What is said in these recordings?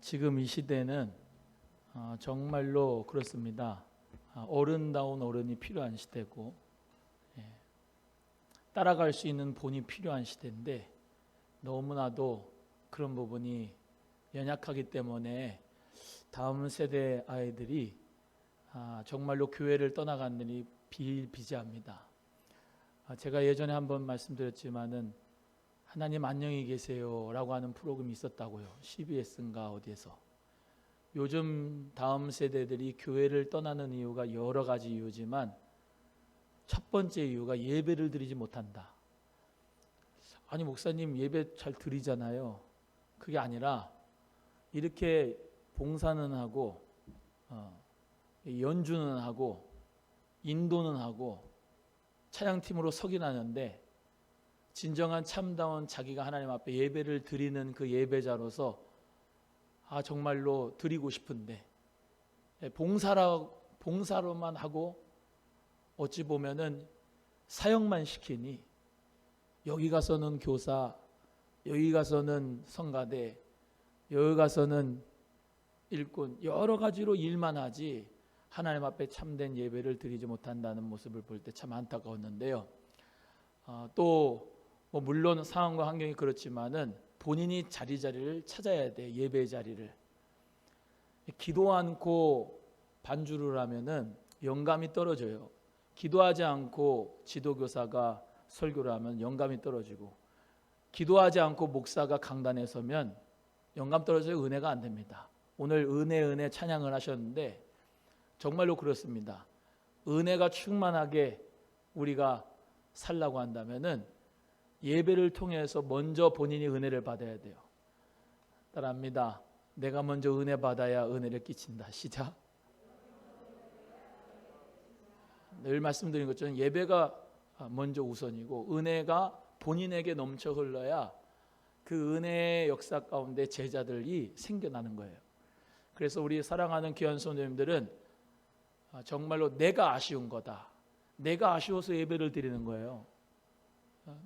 지금 이 시대는 정말로 그렇습니다. 어른다운 어른이 필요한 시대고, 따라갈 수 있는 본이 필요한 시대인데 너무나도 그런 부분이 연약하기 때문에 다음 세대 아이들이 정말로 교회를 떠나간 일이 비일비재합니다. 제가 예전에 한번 말씀드렸지만은 하나님 안녕히 계세요 라고 하는 프로그램이 있었다고요. CBS인가 어디에서. 요즘 다음 세대들이 교회를 떠나는 이유가 여러 가지 이유지만 첫 번째 이유가 예배를 드리지 못한다. 아니 목사님 예배 잘 드리잖아요. 그게 아니라 이렇게 봉사는 하고 연주는 하고 인도는 하고 찬양팀으로 서긴 하는데 진정한 참다운 자기가 하나님 앞에 예배를 드리는 그 예배자로서 정말로 드리고 싶은데 봉사로만 하고 어찌 보면은 사역만 시키니 여기 가서는 교사, 여기 가서는 성가대, 여기 가서는 일꾼, 여러 가지로 일만 하지 하나님 앞에 참된 예배를 드리지 못한다는 모습을 볼 때 참 안타까웠는데요. 또 물론 상황과 환경이 그렇지만은 본인이 자리를 찾아야 돼. 예배 자리를. 기도 않고 반주를 하면은 영감이 떨어져요. 기도하지 않고 지도교사가 설교를 하면 영감이 떨어지고, 기도하지 않고 목사가 강단에 서면 영감 떨어져서 은혜가 안 됩니다. 오늘 은혜 찬양을 하셨는데 정말로 그렇습니다. 은혜가 충만하게 우리가 살라고 한다면은 예배를 통해서 먼저 본인이 은혜를 받아야 돼요. 따라합니다. 내가 먼저 은혜 받아야 은혜를 끼친다. 시작. 늘 말씀드린 것처럼 예배가 먼저 우선이고 은혜가 본인에게 넘쳐 흘러야 그 은혜의 역사 가운데 제자들이 생겨나는 거예요. 그래서 우리 사랑하는 귀한 성도님들은 정말로 내가 아쉬운 거다. 내가 아쉬워서 예배를 드리는 거예요.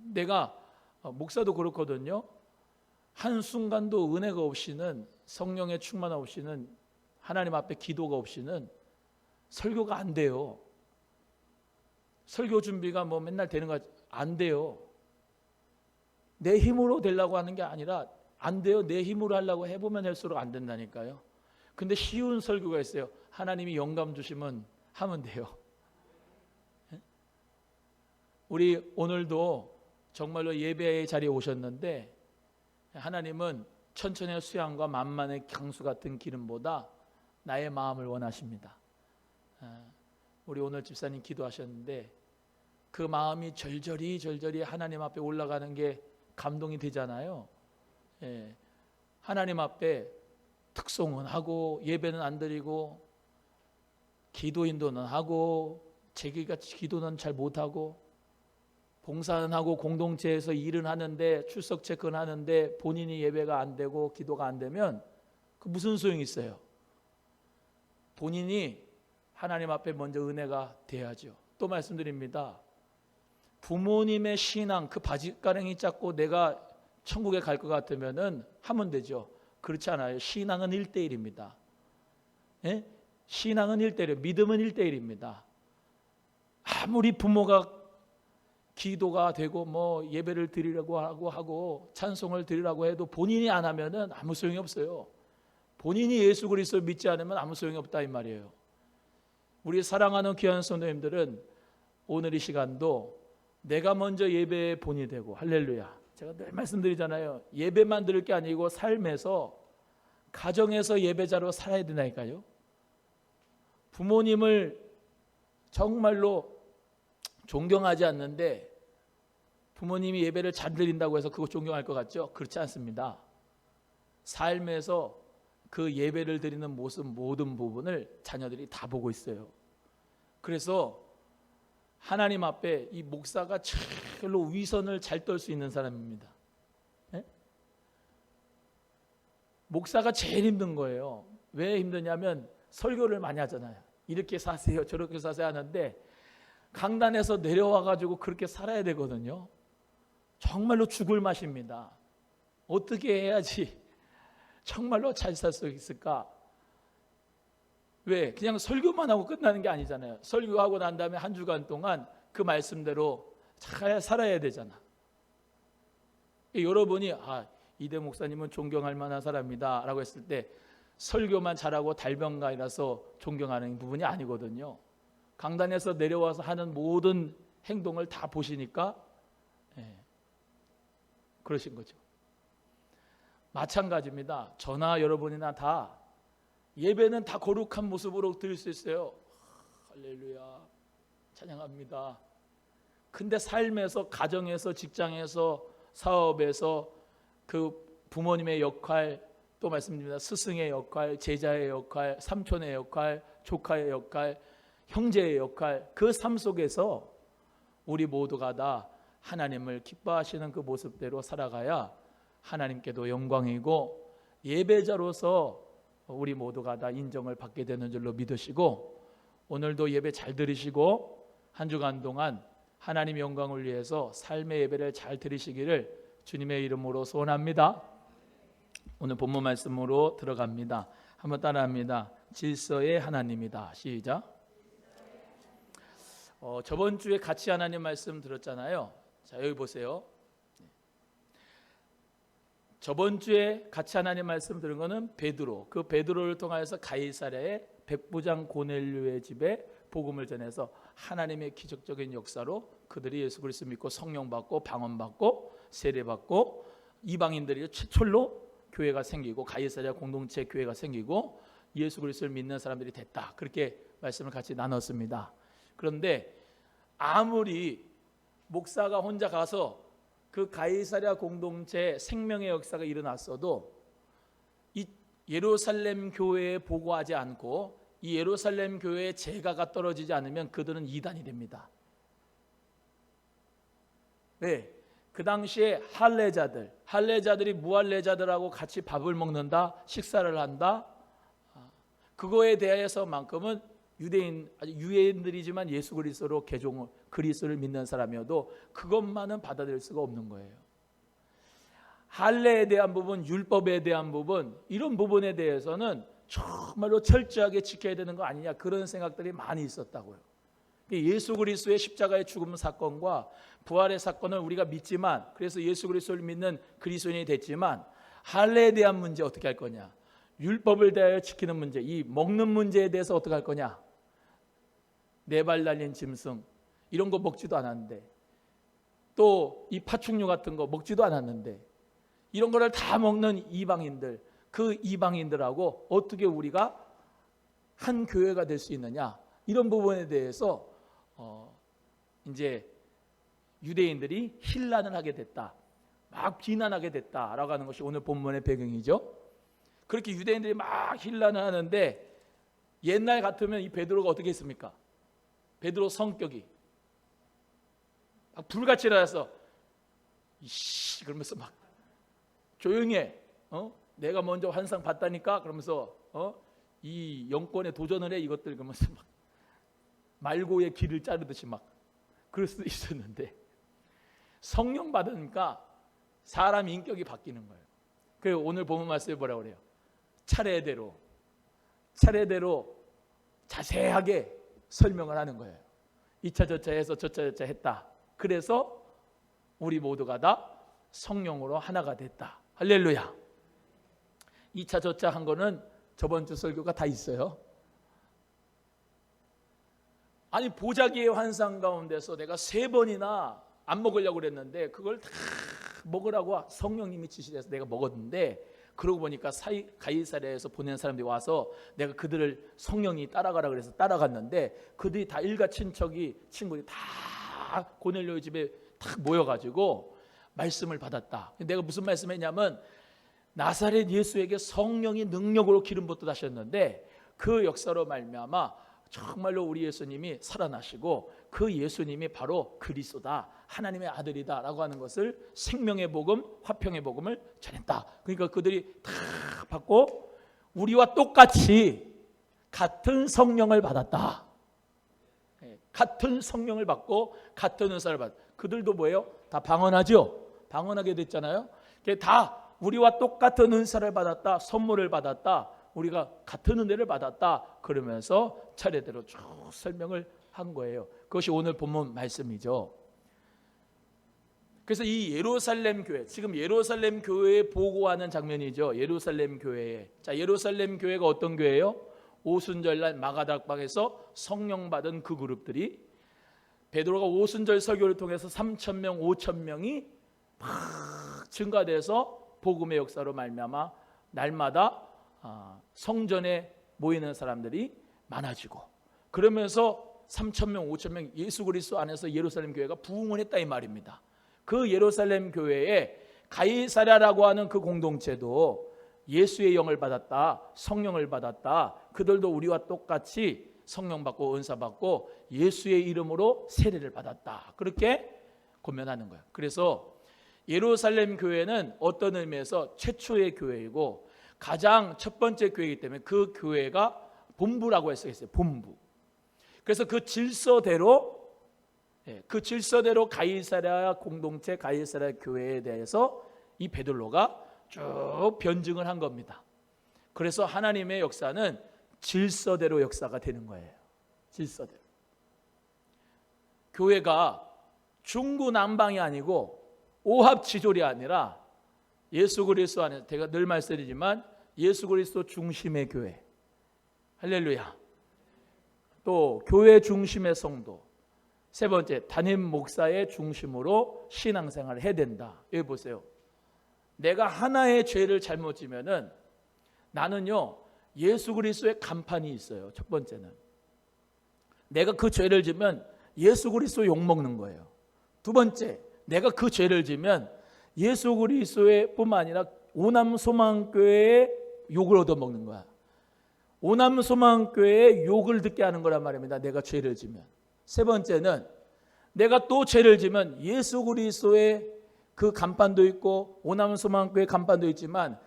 내가 목사도 그렇거든요. 한순간도 은혜가 없이는, 성령의 충만 없이는, 하나님 앞에 기도가 없이는 설교가 안 돼요. 설교 준비가 맨날 되는 거 안 돼요. 내 힘으로 되려고 하는 게 아니라 안 돼요. 내 힘으로 하려고 해보면 할수록 안 된다니까요. 근데 쉬운 설교가 있어요. 하나님이 영감 주시면 하면 돼요. 우리 오늘도 정말로 예배의 자리에 오셨는데 하나님은 천천의 수양과 만만의 강수 같은 기름보다 나의 마음을 원하십니다. 우리 오늘 집사님 기도하셨는데 그 마음이 절절히 하나님 앞에 올라가는 게 감동이 되잖아요. 하나님 앞에 특송은 하고 예배는 안 드리고 기도 인도는 하고 제기같이 기도는 잘 못하고 봉사는 하고 공동체에서 일은 하는데 출석 체크는 하는데 본인이 예배가 안 되고 기도가 안 되면 그 무슨 소용이 있어요? 본인이 하나님 앞에 먼저 은혜가 돼야죠. 또 말씀드립니다. 부모님의 신앙, 그 바지가랑이 잡고 내가 천국에 갈 것 같으면은 하면 되죠. 그렇지 않아요. 신앙은 1대1입니다. 신앙은 1대1, 믿음은 1대1입니다. 아무리 부모가 기도가 되고 예배를 드리려고 하고 찬송을 드리라고 해도 본인이 안 하면은 아무 소용이 없어요. 본인이 예수 그리스도를 믿지 않으면 아무 소용이 없다 이 말이에요. 우리 사랑하는 귀한 성도님들은 오늘 이 시간도 내가 먼저 예배의 본이 되고, 할렐루야. 제가 늘 말씀드리잖아요. 예배만 드릴 게 아니고 삶에서, 가정에서 예배자로 살아야 되나니까요. 부모님을 정말로 존경하지 않는데 부모님이 예배를 잘 드린다고 해서 그거 존경할 것 같죠? 그렇지 않습니다. 삶에서 그 예배를 드리는 모습 모든 부분을 자녀들이 다 보고 있어요. 그래서 하나님 앞에 이 목사가 제일로 위선을 잘 떨 수 있는 사람입니다. 목사가 제일 힘든 거예요. 왜 힘드냐면 설교를 많이 하잖아요. 이렇게 사세요 저렇게 사세요 하는데 강단에서 내려와 가지고 그렇게 살아야 되거든요. 정말로 죽을 맛입니다. 어떻게 해야지 정말로 잘 살 수 있을까? 왜? 그냥 설교만 하고 끝나는 게 아니잖아요. 설교하고 난 다음에 한 주간 동안 그 말씀대로 잘 살아야 되잖아. 여러분이 이대 목사님은 존경할 만한 사람이다 라고 했을 때 설교만 잘하고 달병가이라서 존경하는 부분이 아니거든요. 강단에서 내려와서 하는 모든 행동을 다 보시니까 그러신 거죠. 마찬가지입니다. 저나 여러분이나 다 예배는 다 거룩한 모습으로 드릴 수 있어요. 할렐루야, 찬양합니다. 근데 삶에서, 가정에서, 직장에서, 사업에서 그 부모님의 역할, 또 말씀드립니다. 스승의 역할, 제자의 역할, 삼촌의 역할, 조카의 역할, 형제의 역할, 그 삶 속에서 우리 모두가 다 하나님을 기뻐하시는 그 모습대로 살아가야 하나님께도 영광이고 예배자로서 우리 모두가 다 인정을 받게 되는 줄로 믿으시고, 오늘도 예배 잘 들으시고 한 주간 동안 하나님 영광을 위해서 삶의 예배를 잘 드리시기를 주님의 이름으로 소원합니다. 오늘 본문 말씀으로 들어갑니다. 한번 따라합니다. 질서의 하나님이다. 시작. 저번 주에 같이 하나님 말씀 들었잖아요. 자, 여기 보세요. 저번 주에 같이 하나님 말씀 들은 거는 베드로, 그 베드로를 통하여서 가이사랴의 백부장 고넬료의 집에 복음을 전해서 하나님의 기적적인 역사로 그들이 예수 그리스도 믿고 성령 받고 방언 받고 세례 받고 이방인들이 최초로 교회가 생기고 가이사랴 공동체 교회가 생기고 예수 그리스도를 믿는 사람들이 됐다. 그렇게 말씀을 같이 나눴습니다. 그런데 아무리 목사가 혼자 가서 그 가이사랴 공동체 생명의 역사가 일어났어도 이 예루살렘 교회에 보고하지 않고 이 예루살렘 교회의 재가가 떨어지지 않으면 그들은 이단이 됩니다. 왜? 그 당시에 할례자들이 무할례자들하고 같이 밥을 먹는다, 식사를 한다. 그거에 대해서만큼은 유대인들이지만 예수 그리스도로 개종을, 그리스도를 믿는 사람이어도 그것만은 받아들일 수가 없는 거예요. 할례에 대한 부분, 율법에 대한 부분, 이런 부분에 대해서는 정말로 철저하게 지켜야 되는 거 아니냐, 그런 생각들이 많이 있었다고요. 예수 그리스도의 십자가의 죽음 사건과 부활의 사건을 우리가 믿지만, 그래서 예수 그리스도를 믿는 그리스도인이 됐지만 할례에 대한 문제 어떻게 할 거냐, 율법을 대하여 지키는 문제, 이 먹는 문제에 대해서 어떻게 할 거냐, 네 발 달린 짐승 이런 거 먹지도 않았는데, 또 이 파충류 같은 거 먹지도 않았는데 이런 거를 다 먹는 이방인들, 그 이방인들하고 어떻게 우리가 한 교회가 될 수 있느냐, 이런 부분에 대해서 이제 유대인들이 힐난을 하게 됐다, 막 비난하게 됐다라고 하는 것이 오늘 본문의 배경이죠. 그렇게 유대인들이 막 힐난을 하는데 옛날 같으면 이 베드로가 어떻게 했습니까? 베드로 성격이 막 불같이 일어나서 이씨 그러면서 막 조용히 해. 내가 먼저 환상 봤다니까 그러면서 이 영권에 도전을 해, 이것들 그러면서 막 말고의 길을 자르듯이 막 그럴 수도 있었는데 성령 받으니까 사람 인격이 바뀌는 거예요. 그래서 오늘 본문 말씀에 뭐라고 그래요? 차례대로 자세하게 설명을 하는 거예요. 2차 저차 해서 저차 저차 했다. 그래서 우리 모두가 다 성령으로 하나가 됐다. 할렐루야. 2차 저차 한 거는 저번 주 설교가 다 있어요. 아니 보자기의 환상 가운데서 내가 3번이나 안 먹으려고 그랬는데 그걸 다 먹으라고 성령님이 지시해서 내가 먹었는데, 그러고 보니까 가이사랴에서 보낸 사람들이 와서 내가 그들을 성령이 따라가라 그래서 따라갔는데 그들이 다 일가 친구들이 다 고넬료 집에 다 모여가지고 말씀을 받았다. 내가 무슨 말씀했냐면 나사렛 예수에게 성령이 능력으로 기름 붓듯 하셨는데 그 역사로 말미암아 정말로 우리 예수님이 살아나시고 그 예수님이 바로 그리스도다, 하나님의 아들이다 라고 하는 것을 생명의 복음, 화평의 복음을 전했다. 그러니까 그들이 다 받고 우리와 똑같이 같은 성령을 받았다. 같은 성령을 받고 같은 은사를 받았다. 그들도 뭐예요? 다 방언하죠. 방언하게 됐잖아요. 다 우리와 똑같은 은사를 받았다, 선물을 받았다, 우리가 같은 은혜를 받았다, 그러면서 차례대로 쭉 설명을 한 거예요. 그것이 오늘 본문 말씀이죠. 그래서 이 예루살렘 교회, 지금 예루살렘 교회에 보고하는 장면이죠. 예루살렘 교회에. 자, 예루살렘 교회가 어떤 교회예요? 오순절날 마가닥방에서 성령 받은 그 그룹들이, 베드로가 오순절 설교를 통해서 3,000명, 5,000명이 막 증가돼서 복음의 역사로 말미암아 날마다 성전에 모이는 사람들이 많아지고, 그러면서 3,000명, 5,000명 예수 그리스도 안에서 예루살렘 교회가 부흥을 했다 이 말입니다. 그 예루살렘 교회에 가이사랴라고 하는 그 공동체도 예수의 영을 받았다, 성령을 받았다, 그들도 우리와 똑같이 성령 받고 은사 받고 예수의 이름으로 세례를 받았다, 그렇게 고면하는 거예요. 그래서 예루살렘 교회는 어떤 의미에서 최초의 교회이고 가장 첫 번째 교회이기 때문에 그 교회가 본부라고 할 수 있어요. 본부. 그래서 그 질서대로 가이사랴 공동체, 가이사랴 교회에 대해서 이 베드로가 쭉 변증을 한 겁니다. 그래서 하나님의 역사는 질서대로 역사가 되는 거예요. 질서대로. 교회가 중구난방이 아니고 오합지졸이 아니라 예수 그리스도 안에서, 제가 늘 말씀드리지만 예수 그리스도 중심의 교회, 할렐루야. 또 교회 중심의 성도, 세 번째 담임 목사의 중심으로 신앙생활을 해야 된다. 여기 보세요. 내가 하나의 죄를 잘못 지면은 나는요 예수 그리스도의 간판이 있어요. 첫 번째는 내가 그 죄를 지면 예수 그리스도 욕먹는 거예요. 두 번째, 내가 그 죄를 지면 예수 그리스도의 뿐만 아니라 오남소망교회의 욕을 얻어먹는 거야. 오남소망교회의 욕을 듣게 하는 거란 말입니다. 내가 죄를 지면. 세 번째는 내가 또 죄를 지면 예수 그리스도의 그 간판도 있고 오남소망교회 간판도 있지만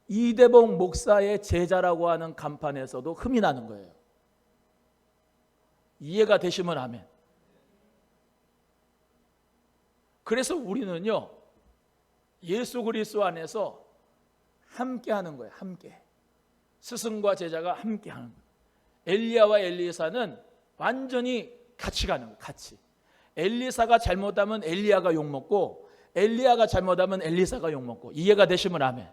이대복 목사의 제자라고 하는 간판에서도 흠이 나는 거예요. 이해가 되시면 아멘. 그래서 우리는요 예수 그리스도 안에서 함께 하는 거예요. 함께. 스승과 제자가 함께 하는 거예요. 엘리야와 엘리사는 완전히 같이 가는 거예요. 같이. 엘리사가 잘못하면 엘리야가 욕먹고 엘리야가 잘못하면 엘리사가 욕먹고. 이해가 되시면 아멘.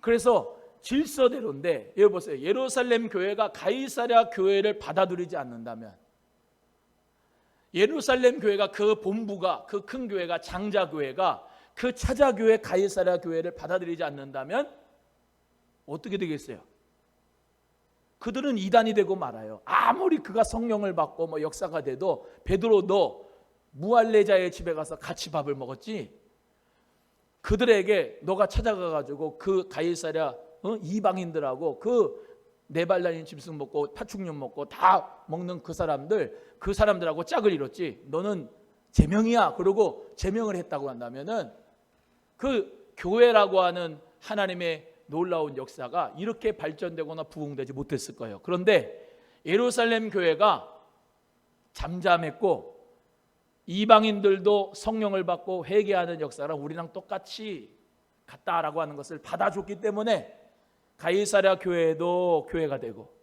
그래서 질서대로인데 여기 보세요. 예루살렘 교회가 가이사랴 교회를 받아들이지 않는다면, 예루살렘 교회가 그 본부가, 그 큰 교회가, 장자교회가 그 차자교회 가이사랴 교회를 받아들이지 않는다면 어떻게 되겠어요? 그들은 이단이 되고 말아요. 아무리 그가 성령을 받고 뭐 역사가 돼도 베드로 너 무할레자의 집에 가서 같이 밥을 먹었지? 그들에게 너가 찾아가가지고 그 가이사랴 이방인들하고 그 네발라인 짐승 먹고 파충류 먹고 다 먹는 그 사람들하고 짝을 이뤘지? 너는 제명이야. 그러고 제명을 했다고 한다면은 그 교회라고 하는 하나님의 놀라운 역사가 이렇게 발전되거나 부흥되지 못했을 거예요. 그런데 예루살렘 교회가 잠잠했고 이방인들도 성령을 받고 회개하는 역사랑 우리랑 똑같이 같다라고 하는 것을 받아줬기 때문에 가이사랴 교회도 교회가 되고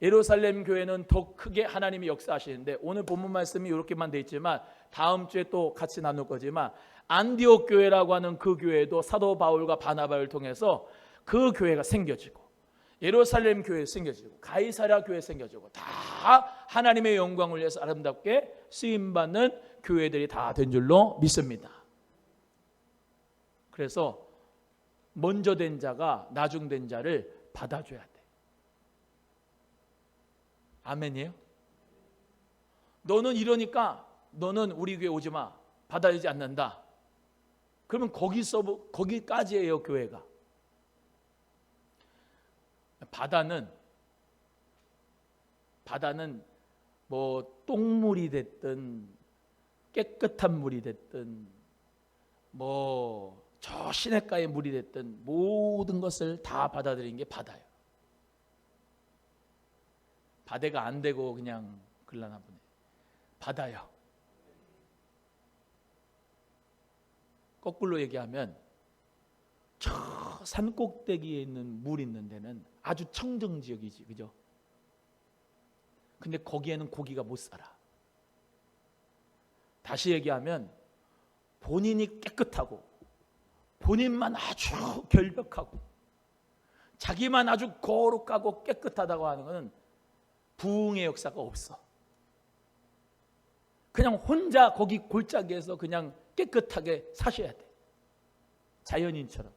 예루살렘 교회는 더 크게 하나님이 역사하시는데, 오늘 본문 말씀이 이렇게만 돼 있지만 다음 주에 또 같이 나눌 거지만 안디옥 교회라고 하는 그 교회도 사도 바울과 바나바를 통해서 그 교회가 생겨지고 예루살렘 교회 생겨지고 가이사랴 교회 생겨지고 다 하나님의 영광을 위해서 아름답게 쓰임받는 교회들이 다 된 줄로 믿습니다. 그래서 먼저 된 자가 나중된 자를 받아줘야 돼. 아멘이에요? 너는 이러니까 너는 우리 교회 오지 마. 받아들이지 않는다. 그러면 거기까지예요, 교회가. 바다는 뭐 똥물이 됐든 깨끗한 물이 됐든 뭐 저 시냇가의 물이 됐든 모든 것을 다 받아들이는 게 바다예요. 바다가 안 되고 그냥 글라나 보네. 바다요. 거꾸로 얘기하면 저 산 꼭대기에 있는 물 있는 데는 아주 청정 지역이지, 그죠? 근데 거기에는 고기가 못 살아. 다시 얘기하면 본인이 깨끗하고 본인만 아주 결벽하고 자기만 아주 거룩하고 깨끗하다고 하는 것은 부흥의 역사가 없어. 그냥 혼자 거기 골짜기에서 그냥 깨끗하게 사셔야 돼. 자연인처럼.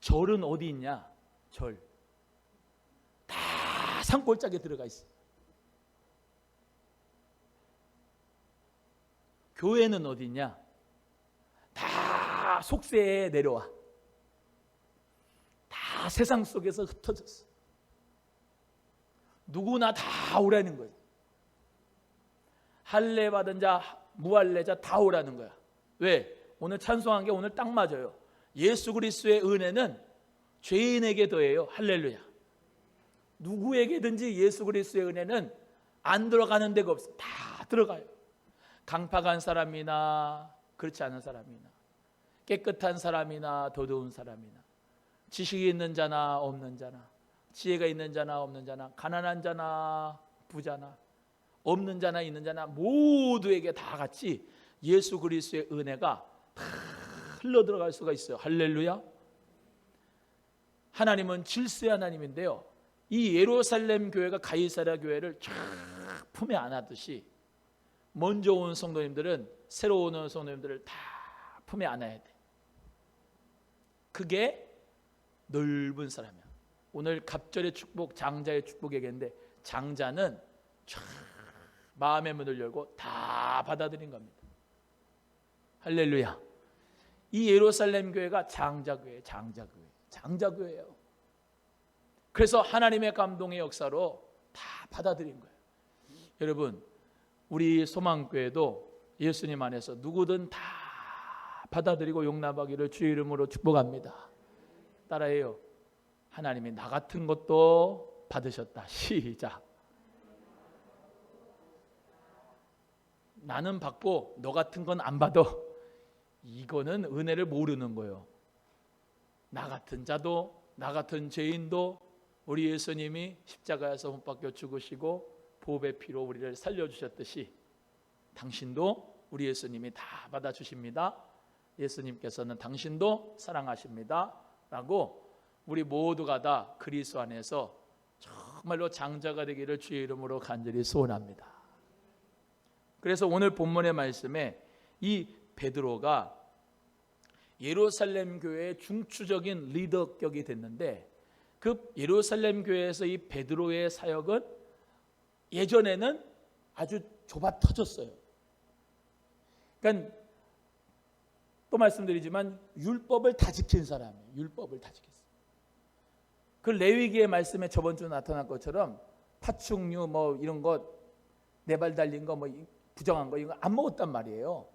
절은 어디 있냐? 절. 다 산골짜기에 들어가 있어. 교회는 어디 있냐? 다 속세에 내려와. 다 세상 속에서 흩어졌어. 누구나 다 오라는 거예요. 할례 받은 자, 무할례자 다 오라는 거야. 왜? 오늘 찬송한 게 오늘 딱 맞아요. 예수 그리스도의 은혜는 죄인에게 더해요. 할렐루야. 누구에게든지 예수 그리스도의 은혜는 안 들어가는 데가 없어. 다 들어가요. 강팍한 사람이나 그렇지 않은 사람이나 깨끗한 사람이나 더러운 사람이나 지식이 있는 자나 없는 자나 지혜가 있는 자나 없는 자나 가난한 자나 부자나 없는 자나 있는 자나 모두에게 다 같이 예수 그리스도의 은혜가 다 흘러 들어갈 수가 있어요. 할렐루야. 하나님은 질서의 하나님인데요, 이 예루살렘 교회가 가이사랴 교회를 쫙 품에 안았듯이 먼저 온 성도님들은 새로 오는 성도님들을 다 품에 안아야 돼. 그게 넓은 사람이야. 오늘 갑절의 축복, 장자의 축복 얘기했는데 장자는 쫙 마음의 문을 열고 다 받아들인 겁니다. 할렐루야. 이 예루살렘 교회가 장자교회, 장자교회예요. 그래서 하나님의 감동의 역사로 다 받아들인 거예요. 여러분, 우리 소망교회도 예수님 안에서 누구든 다 받아들이고 용납하기를 주의 이름으로 축복합니다. 따라해요. 하나님이 나 같은 것도 받으셨다. 시작. 나는 받고 너 같은 건 안 받아. 이거는 은혜를 모르는 거예요. 나 같은 자도, 나 같은 죄인도 우리 예수님이 십자가에서 못 박혀 죽으시고 보배 피로 우리를 살려주셨듯이 당신도 우리 예수님이 다 받아주십니다. 예수님께서는 당신도 사랑하십니다 라고 우리 모두가 다 그리스도 안에서 정말로 장자가 되기를 주의 이름으로 간절히 소원합니다. 그래서 오늘 본문의 말씀에 이 베드로가 예루살렘 교회의 중추적인 리더격이 됐는데 그 예루살렘 교회에서 이 베드로의 사역은 예전에는 아주 좁아 터졌어요. 그러니까 또 말씀드리지만 율법을 다 지킨 사람이에요. 율법을 다 지켰어요. 그 레위기의 말씀에 저번 주 나타난 것처럼 파충류 뭐 이런 거 네 발 달린 거 뭐 부정한 거 이거 안 먹었단 말이에요.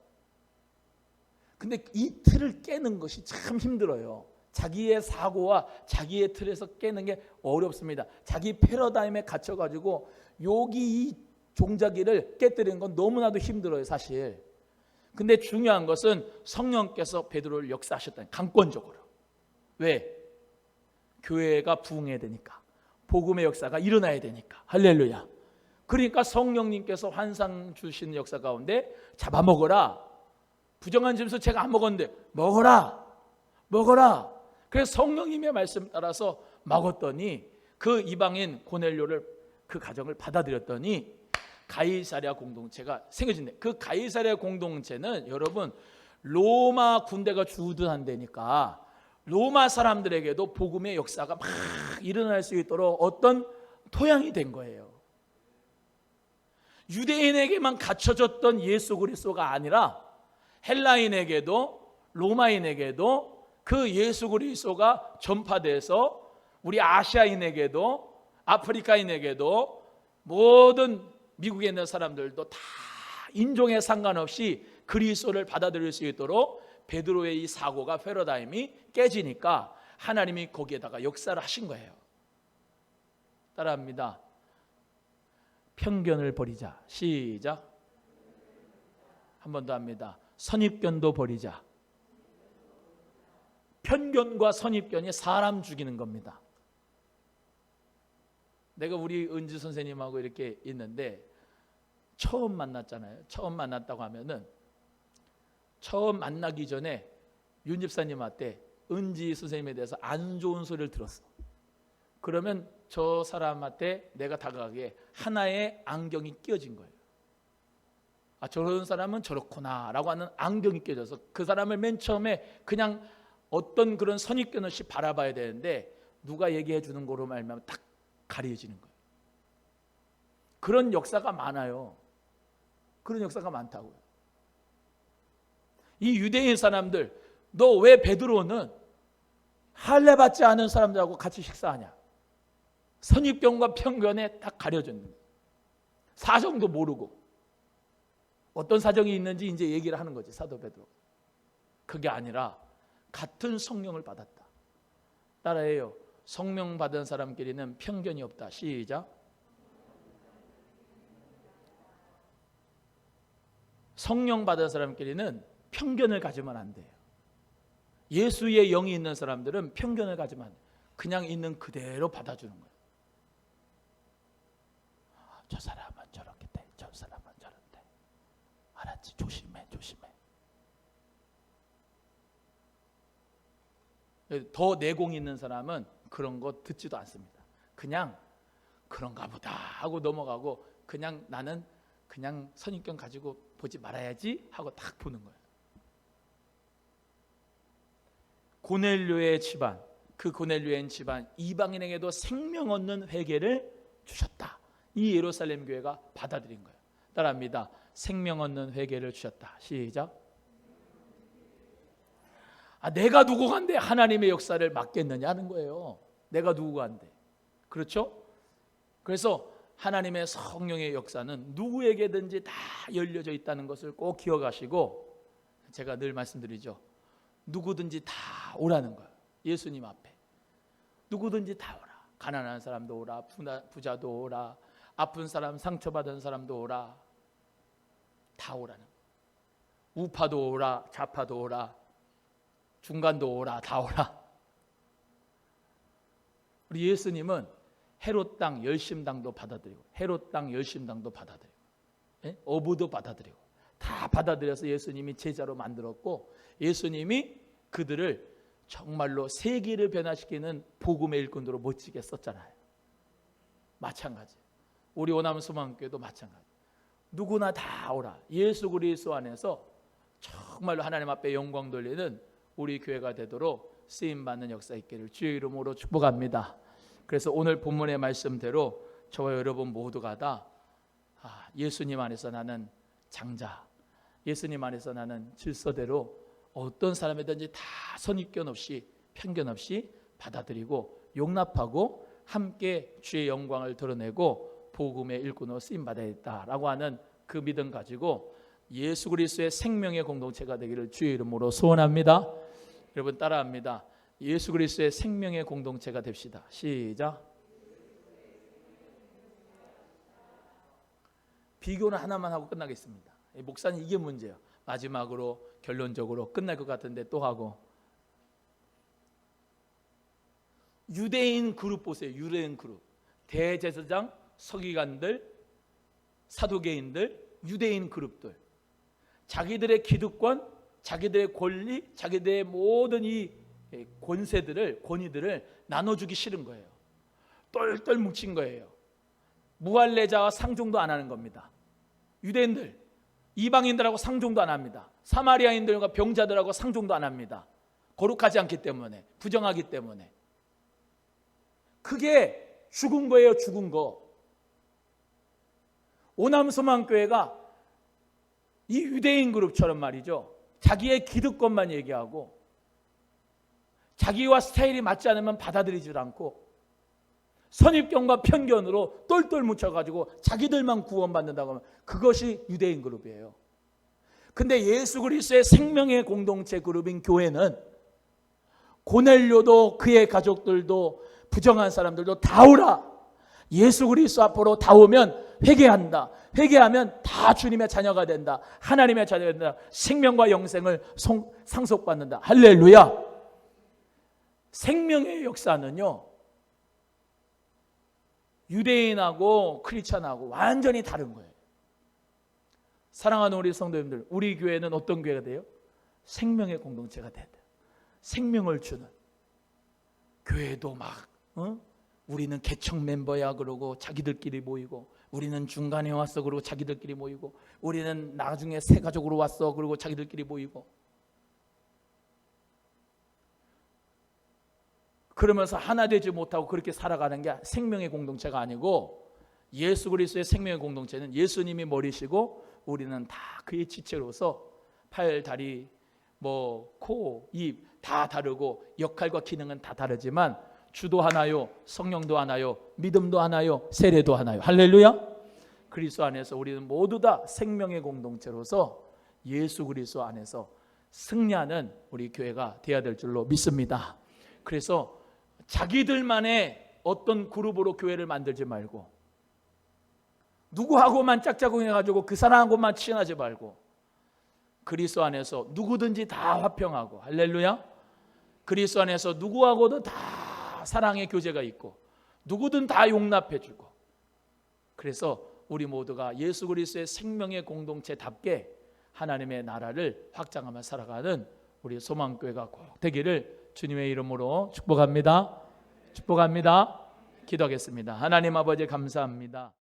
근데 이 틀을 깨는 것이 참 힘들어요. 자기의 사고와 자기의 틀에서 깨는 게 어렵습니다. 자기 패러다임에 갇혀가지고 여기 이 종자기를 깨뜨리는 건 너무나도 힘들어요, 사실. 근데 중요한 것은 성령께서 베드로를 역사하셨다는 강권적으로. 왜? 교회가 부흥해야 되니까. 복음의 역사가 일어나야 되니까. 할렐루야. 그러니까 성령님께서 환상 주신 역사 가운데 잡아먹어라. 부정한 짐승 제가 안 먹었는데 먹어라. 그래서 성령님의 말씀 따라서 먹었더니 그 이방인 고넬료를 그 가정을 받아들였더니 가이사랴 공동체가 생겨진대. 그 가이사랴 공동체는 여러분 로마 군대가 주둔한 데니까 로마 사람들에게도 복음의 역사가 막 일어날 수 있도록 어떤 토양이 된 거예요. 유대인에게만 갖춰졌던 예수 그리스도가 아니라 헬라인에게도 로마인에게도 그 예수 그리스도가 전파돼서 우리 아시아인에게도 아프리카인에게도 모든 미국에 있는 사람들도 다 인종에 상관없이 그리스도를 받아들일 수 있도록 베드로의 이 사고가 패러다임이 깨지니까 하나님이 거기에다가 역사를 하신 거예요. 따라합니다. 편견을 버리자. 시작. 한 번 더 합니다. 선입견도 버리자. 편견과 선입견이 사람 죽이는 겁니다. 내가 우리 은지 선생님하고 이렇게 있는데 처음 만났잖아요. 처음 만났다고 하면은 처음 만나기 전에 윤 집사님한테 은지 선생님에 대해서 안 좋은 소리를 들었어. 그러면 저 사람한테 내가 다가가게 하나의 안경이 끼어진 거예요. 아, 저런 사람은 저렇구나 라고 하는 안경이 끼어져서 그 사람을 맨 처음에 그냥 어떤 그런 선입견 없이 바라봐야 되는데 누가 얘기해 주는 거로 말하면 딱 가려지는 거예요. 그런 역사가 많아요. 그런 역사가 많다고요. 이 유대인 사람들, 너 왜 베드로는 할례 받지 않은 사람들하고 같이 식사하냐? 선입견과 편견에 딱 가려졌는 거예요. 사정도 모르고 어떤 사정이 있는지 이제 얘기를 하는 거지, 사도 베드로. 그게 아니라 같은 성령을 받았다. 따라해요. 성령 받은 사람끼리는 편견이 없다. 시작. 성령 받은 사람끼리는 편견을 가지면 안 돼요. 예수의 영이 있는 사람들은 편견을 가지면 안 돼요. 그냥 있는 그대로 받아주는 거예요. 저 사람은 저렇게 돼. 저 사람은 저런데. 알았지? 조심해, 조심해. 더 내공 있는 사람은 그런 거 듣지도 않습니다. 그냥 그런가 보다 하고 넘어가고 그냥 나는 그냥 선입견 가지고 보지 말아야지 하고 딱 보는 거예요. 고넬료의 집안, 그 고넬료의 집안 이방인에게도 생명 얻는 회개를 주셨다. 이 예루살렘 교회가 받아들인 거예요. 따라합니다. 생명 얻는 회개를 주셨다. 시작. 아, 내가 누구간데 하나님의 역사를 맡겠느냐 하는 거예요. 내가 누구간데. 그렇죠? 그래서 하나님의 성령의 역사는 누구에게든지 다 열려져 있다는 것을 꼭 기억하시고, 제가 늘 말씀드리죠. 누구든지 다 오라는 거예요. 예수님 앞에 누구든지 다 오라. 가난한 사람도 오라, 부자도 오라, 아픈 사람, 상처받은 사람도 오라. 다 오라는 거예요. 우파도 오라, 좌파도 오라, 중간도 오라, 다 오라. 우리 예수님은 헤롯 땅 열심당도 받아들이고, 헤롯 땅 열심당도 받아들이고, 어부도 받아들이고, 다 받아들여서 예수님이 제자로 만들었고, 예수님이 그들을 정말로 세계를 변화시키는 복음의 일꾼으로 멋지게 썼잖아요. 마찬가지. 우리 오남 소망교회도 마찬가지. 누구나 다 오라. 예수 그리스도 안에서 정말로 하나님 앞에 영광 돌리는 우리 교회가 되도록 쓰임받는 역사 있기를 주의 이름으로 축복합니다. 그래서 오늘 본문의 말씀대로 저와 여러분 모두가 다 예수님 안에서 나는 장자, 예수님 안에서 나는 질서대로 어떤 사람이든지 다 선입견 없이 편견 없이 받아들이고 용납하고 함께 주의 영광을 드러내고 복음의 일꾼으로 쓰임받아야겠다라고 하는 그 믿음 가지고 예수 그리스도의 생명의 공동체가 되기를 주의 이름으로 소원합니다. 여러분 따라합니다. 예수 그리스도의 생명의 공동체가 됩시다. 시작. 비교는 하나만 하고 끝나겠습니다. 목사님 이게 문제예요. 마지막으로 결론적으로 끝날 것 같은데 또 하고. 유대인 그룹 보세요. 유대인 그룹. 대제사장, 서기관들, 사두개인들, 유대인 그룹들. 자기들의 기득권, 자기들의 권리, 자기들의 모든 이 권세들을, 권위들을 나눠주기 싫은 거예요. 똘똘 뭉친 거예요. 무할례자와 상종도 안 하는 겁니다. 유대인들, 이방인들하고 상종도 안 합니다. 사마리아인들과 병자들하고 상종도 안 합니다. 거룩하지 않기 때문에, 부정하기 때문에. 그게 죽은 거예요. 죽은 거. 오남소망교회가 이 유대인 그룹처럼 말이죠. 자기의 기득권만 얘기하고 자기와 스타일이 맞지 않으면 받아들이지 않고 선입견과 편견으로 똘똘 뭉쳐가지고 자기들만 구원받는다고 하면 그것이 유대인 그룹이에요. 근데 예수 그리스도의 생명의 공동체 그룹인 교회는 고넬료도 그의 가족들도 부정한 사람들도 다 오라. 예수 그리스도 앞으로 다 오면 회개한다. 회개하면 다 주님의 자녀가 된다. 하나님의 자녀가 된다. 생명과 영생을 상속받는다. 할렐루야. 생명의 역사는요, 유대인하고 크리스찬하고 완전히 다른 거예요. 사랑하는 우리 성도님들, 우리 교회는 어떤 교회가 돼요? 생명의 공동체가 돼야 돼요. 생명을 주는. 교회도 막 우리는 개척 멤버야 그러고 자기들끼리 모이고, 우리는 중간에 왔어 그러고 자기들끼리 모이고, 우리는 나중에 새 가족으로 왔어 그러고 자기들끼리 모이고, 그러면서 하나 되지 못하고 그렇게 살아가는 게 생명의 공동체가 아니고, 예수 그리스도의 생명의 공동체는 예수님이 머리시고 우리는 다 그의 지체로서 팔, 다리, 코, 입 다 다르고 역할과 기능은 다 다르지만 주도 하나요, 성령도 하나요, 믿음도 하나요, 세례도 하나요. 할렐루야. 그리스도 안에서 우리는 모두 다 생명의 공동체로서 예수 그리스도 안에서 승리하는 우리 교회가 되어야 될 줄로 믿습니다. 그래서 자기들만의 어떤 그룹으로 교회를 만들지 말고, 누구하고만 짝짝꿍해가지고 그 사람하고만 친하지 말고, 그리스도 안에서 누구든지 다 화평하고, 할렐루야. 그리스도 안에서 누구하고도 다 사랑의 교제가 있고, 누구든 다 용납해주고, 그래서 우리 모두가 예수 그리스도의 생명의 공동체답게 하나님의 나라를 확장하며 살아가는 우리 소망교회가 꼭 되기를 주님의 이름으로 축복합니다. 축복합니다. 기도하겠습니다. 하나님 아버지 감사합니다.